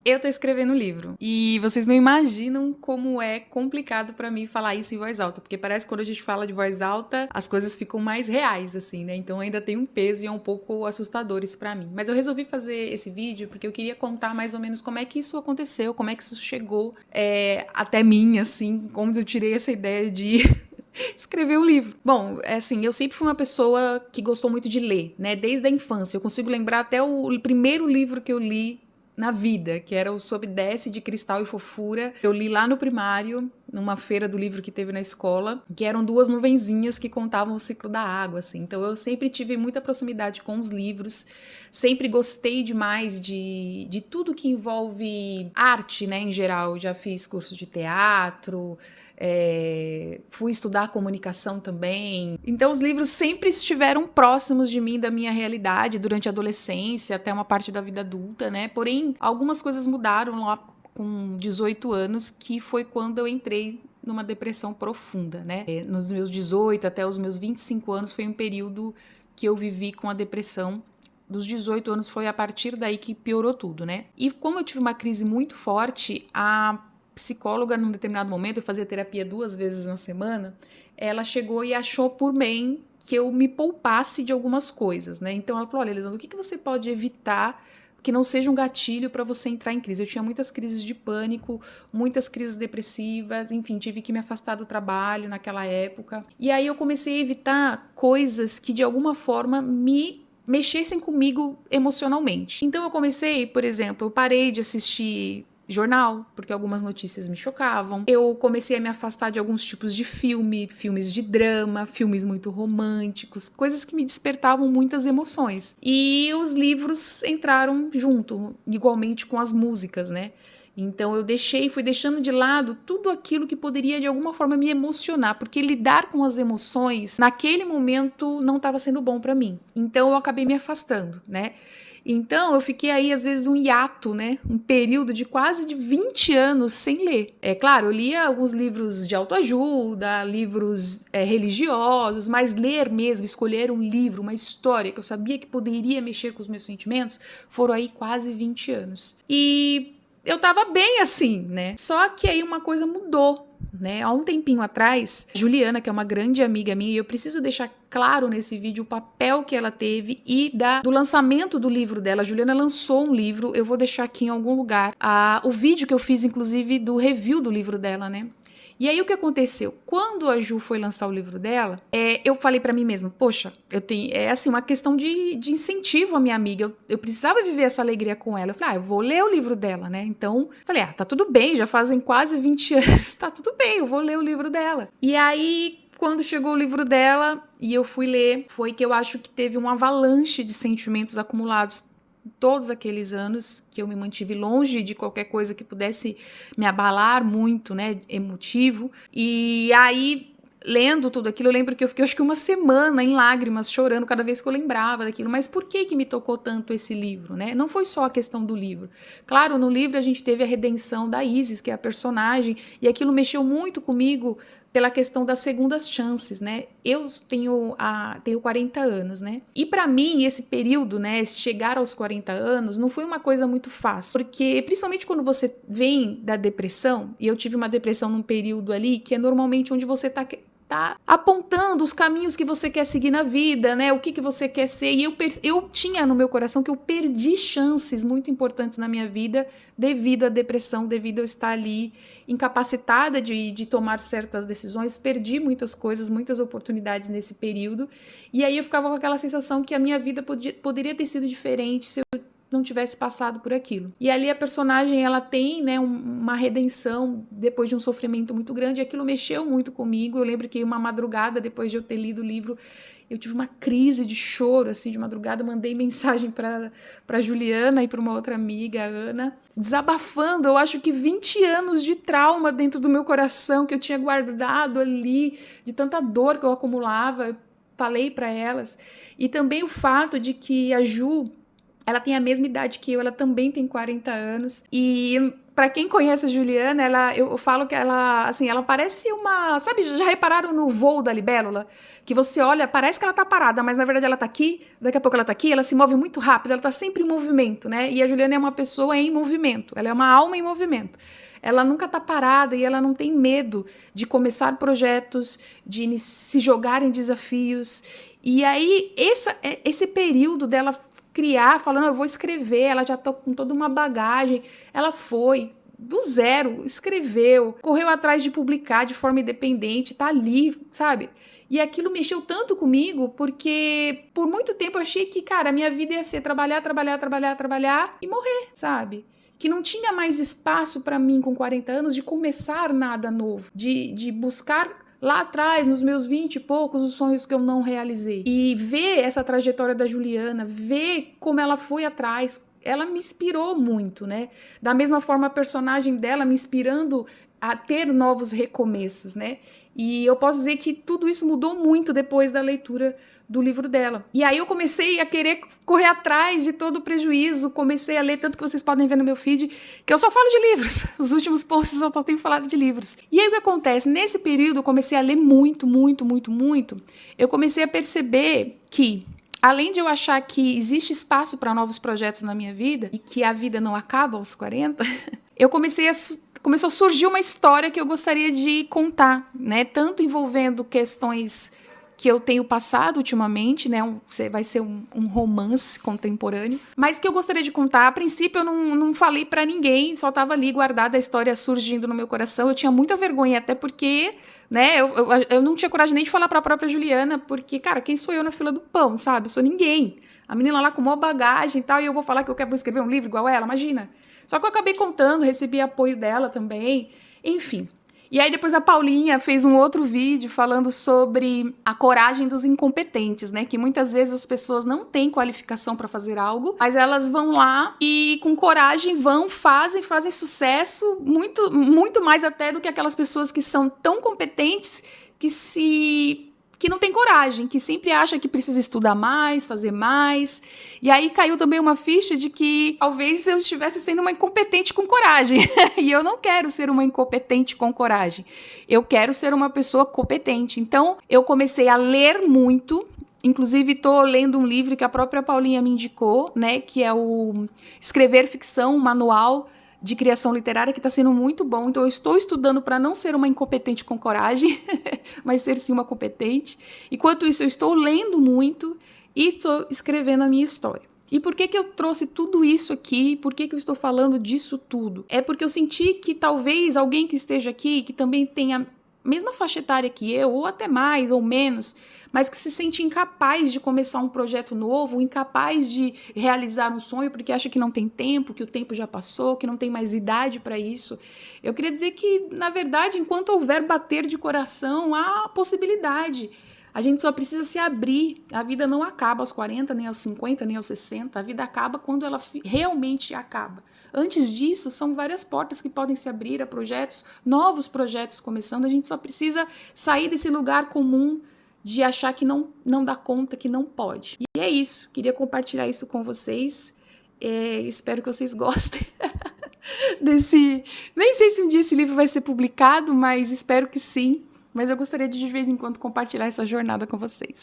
Eu tô escrevendo um livro e vocês não imaginam como é complicado pra mim falar isso em voz alta, porque parece que quando a gente fala de voz alta, as coisas ficam mais reais, assim, né? Então ainda tem um peso e é um pouco assustador isso pra mim. Mas eu resolvi fazer esse vídeo porque eu queria contar mais ou menos como é que isso aconteceu, como é que isso chegou até mim, assim, como eu tirei essa ideia de escrever um livro. Bom, é assim, eu sempre fui uma pessoa que gostou muito de ler, né? Desde a infância. Eu consigo lembrar até o primeiro livro que eu li na vida, que era o Sob Desce de Cristal e Fofura. Eu li lá no primário, numa feira do livro que teve na escola, que eram duas nuvenzinhas que contavam o ciclo da água, assim. Então eu sempre tive muita proximidade com os livros, sempre gostei demais de tudo que envolve arte, né, em geral. Eu já fiz curso de teatro, fui estudar comunicação também. Então os livros sempre estiveram próximos de mim, da minha realidade, durante a adolescência, até uma parte da vida adulta, né? Porém, algumas coisas mudaram lá com 18 anos, que foi quando eu entrei numa depressão profunda, né? Nos meus 18 até os meus 25 anos foi um período que eu vivi com a depressão. Dos 18 anos foi a partir daí que piorou tudo, né? E como eu tive uma crise muito forte, a psicóloga, num determinado momento, eu fazia terapia 2 vezes na semana, ela chegou e achou por bem que eu me poupasse de algumas coisas, né? Então ela falou, olha, Elisandra, o que você pode evitar que não seja um gatilho para você entrar em crise? Eu tinha muitas crises de pânico, muitas crises depressivas, enfim, tive que me afastar do trabalho naquela época. E aí eu comecei a evitar coisas que de alguma forma me mexessem comigo emocionalmente. Então eu comecei, por exemplo, eu parei de assistir jornal, porque algumas notícias me chocavam. Eu comecei a me afastar de alguns tipos de filmes de drama, filmes muito românticos, coisas que me despertavam muitas emoções. E os livros entraram junto, igualmente com as músicas, né? Então eu fui deixando de lado tudo aquilo que poderia de alguma forma me emocionar, porque lidar com as emoções naquele momento não estava sendo bom para mim. Então eu acabei me afastando, né? Então, eu fiquei aí, às vezes, um hiato, né? Um período de quase de 20 anos sem ler. É claro, eu lia alguns livros de autoajuda, livros religiosos, mas ler mesmo, escolher um livro, uma história que eu sabia que poderia mexer com os meus sentimentos, foram aí quase 20 anos. E eu tava bem assim, né? Só que aí uma coisa mudou, né? Há um tempinho atrás, Juliana, que é uma grande amiga minha, e eu preciso deixar claro nesse vídeo o papel que ela teve e do lançamento do livro dela. A Juliana lançou um livro, eu vou deixar aqui em algum lugar o vídeo que eu fiz, inclusive, do review do livro dela, né? E aí o que aconteceu? Quando a Ju foi lançar o livro dela, eu falei pra mim mesma, poxa, é assim, uma questão de incentivo à minha amiga, eu precisava viver essa alegria com ela. Eu falei, eu vou ler o livro dela, né? Então, falei, tá tudo bem, já fazem quase 20 anos, tá tudo bem, eu vou ler o livro dela. E aí, quando chegou o livro dela e eu fui ler, foi que eu acho que teve um avalanche de sentimentos acumulados todos aqueles anos que eu me mantive longe de qualquer coisa que pudesse me abalar muito, né, emotivo. E aí, lendo tudo aquilo, eu lembro que eu fiquei acho que uma semana em lágrimas, chorando cada vez que eu lembrava daquilo. Mas por que me tocou tanto esse livro, né? Não foi só a questão do livro. Claro, no livro a gente teve a redenção da Isis, que é a personagem, e aquilo mexeu muito comigo pela questão das segundas chances, né? Eu tenho 40 anos, né? E para mim, esse período, né, chegar aos 40 anos, não foi uma coisa muito fácil, porque principalmente quando você vem da depressão, e eu tive uma depressão num período ali que é normalmente onde você tá apontando os caminhos que você quer seguir na vida, né? O que você quer ser. E eu tinha no meu coração que eu perdi chances muito importantes na minha vida devido à depressão, devido a eu estar ali incapacitada de tomar certas decisões. Perdi muitas coisas, muitas oportunidades nesse período. E aí eu ficava com aquela sensação que a minha vida poderia ter sido diferente se eu não tivesse passado por aquilo. E ali a personagem, ela tem, né, uma redenção depois de um sofrimento muito grande, e aquilo mexeu muito comigo. Eu lembro que uma madrugada, depois de eu ter lido o livro, eu tive uma crise de choro, assim, de madrugada, mandei mensagem para Juliana e para uma outra amiga, a Ana, desabafando, eu acho que 20 anos de trauma dentro do meu coração, que eu tinha guardado ali, de tanta dor que eu acumulava. Eu falei para elas. E também o fato de que a Ju, ela tem a mesma idade que eu, ela também tem 40 anos. E pra quem conhece a Juliana, eu falo que ela, assim, ela parece uma... Sabe, já repararam no voo da libélula? Que você olha, parece que ela tá parada, mas na verdade ela tá aqui, daqui a pouco ela tá aqui, ela se move muito rápido, ela tá sempre em movimento, né? E a Juliana é uma pessoa em movimento, ela é uma alma em movimento. Ela nunca tá parada e ela não tem medo de começar projetos, de se jogar em desafios. E aí, esse período dela criar, falando, eu vou escrever, ela já tá com toda uma bagagem, ela foi do zero, escreveu, correu atrás de publicar de forma independente, tá ali, sabe? E aquilo mexeu tanto comigo, porque por muito tempo eu achei que, cara, a minha vida ia ser trabalhar, trabalhar, trabalhar, trabalhar e morrer, sabe? Que não tinha mais espaço para mim com 40 anos de começar nada novo, de buscar lá atrás, nos meus 20 e poucos, os sonhos que eu não realizei. E ver essa trajetória da Juliana, ver como ela foi atrás, ela me inspirou muito, né? Da mesma forma, a personagem dela me inspirando a ter novos recomeços, né? E eu posso dizer que tudo isso mudou muito depois da leitura do livro dela. E aí eu comecei a querer correr atrás de todo o prejuízo, comecei a ler, tanto que vocês podem ver no meu feed, que eu só falo de livros. Os últimos posts eu só tenho falado de livros. E aí o que acontece? Nesse período eu comecei a ler muito, muito, muito, muito. Eu comecei a perceber que, além de eu achar que existe espaço para novos projetos na minha vida, e que a vida não acaba aos 40, eu começou a surgir uma história que eu gostaria de contar, né? Tanto envolvendo questões que eu tenho passado ultimamente, né? Vai ser um romance contemporâneo, mas que eu gostaria de contar. A princípio eu não falei pra ninguém, só tava ali guardada a história surgindo no meu coração. Eu tinha muita vergonha, até porque, né? Eu não tinha coragem nem de falar pra própria Juliana, porque, cara, quem sou eu na fila do pão, sabe? Eu sou ninguém. A menina lá com maior bagagem e tal, e eu vou falar que eu vou escrever um livro igual ela, imagina. Só que eu acabei contando, recebi apoio dela também, enfim. E aí depois a Paulinha fez um outro vídeo falando sobre a coragem dos incompetentes, né? Que muitas vezes as pessoas não têm qualificação para fazer algo, mas elas vão lá e com coragem fazem sucesso, muito, muito mais até do que aquelas pessoas que são tão competentes que não tem coragem, que sempre acha que precisa estudar mais, fazer mais. E aí caiu também uma ficha de que talvez eu estivesse sendo uma incompetente com coragem. E eu não quero ser uma incompetente com coragem. Eu quero ser uma pessoa competente. Então, eu comecei a ler muito. Inclusive, estou lendo um livro que a própria Paulinha me indicou, né? Que é o Escrever Ficção, um manual de criação literária, que está sendo muito bom. Então, eu estou estudando para não ser uma incompetente com coragem, mas ser sim uma competente. Enquanto isso, eu estou lendo muito e estou escrevendo a minha história. E por que eu trouxe tudo isso aqui? Por que eu estou falando disso tudo? É porque eu senti que talvez alguém que esteja aqui, que também tenha a mesma faixa etária que eu, ou até mais ou menos, mas que se sente incapaz de começar um projeto novo, incapaz de realizar um sonho porque acha que não tem tempo, que o tempo já passou, que não tem mais idade para isso. Eu queria dizer que, na verdade, enquanto houver bater de coração, há possibilidade. A gente só precisa se abrir. A vida não acaba aos 40, nem aos 50, nem aos 60. A vida acaba quando ela realmente acaba. Antes disso, são várias portas que podem se abrir a projetos, novos projetos começando. A gente só precisa sair desse lugar comum de achar que não dá conta, que não pode. E é isso. Queria compartilhar isso com vocês. Espero que vocês gostem desse... Nem sei se um dia esse livro vai ser publicado, mas espero que sim. Mas eu gostaria de vez em quando compartilhar essa jornada com vocês.